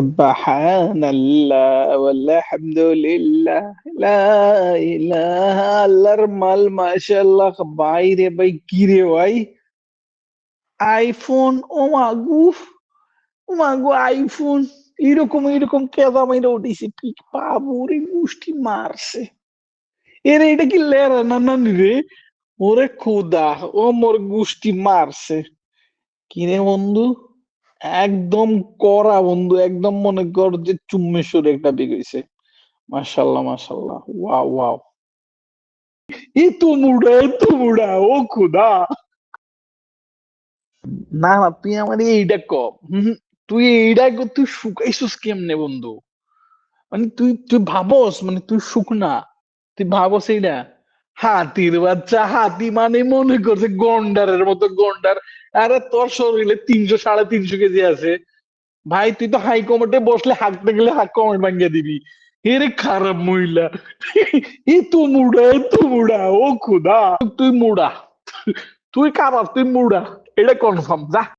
সুবহানাল্লাহ ওয়ালহামদুলিল্লাহ লা ইলাহা আল্লাহর মাল মাশাআল্লাহ। ভাই রে ভাই, কি রে ভাই, আইফোন! ও মাগু, ও মাগু, আইফোন! এরকম এরকম কেদা মাইরা উঠিছে, কি পাবো রে, গোষ্ঠী মারছে। এরে এটা কি লেরা না নানি রে? ওরে খুদা, ও মোর গোষ্ঠী মারছে। কিরে বন্ধু, একদম কড়া বন্ধু, একদম মনে কর যে চুম্মেশ্বর একটা দিক হইছে। মাশাল্লাহ মাশাল্লাহ, ওয়াও ওয়াও। এ তো মুড়া, এ তো মুড়া, ও খুদা! না না, তুই আমার এইটা ক। তুই এইটা তুই শুকাইছিস কেমনে বন্ধু? মানে তুই তুই ভাবস, মানে তুই শুকনা, তুই ভাবস এইটা? হাতির বাচ্চা, হাতি মানে মনে করছে গন্ডারের মতো গন্ডার। আরে তোর শরীরে 300 সাড়ে 300 কেজি আছে ভাই, তুই তো হাই কমেন্টে বসলে হাঁকতে গেলে হাক কমেন্ট ভাঙ্গিয়ে দিবি। এরে খারাপ মহিলা! এ তো মুড়া, এ তো মুড়া, ও খুদা! তুই মুড়া, তুই খারাপ, তুই মুড়া, এটা কনফার্ম। যা।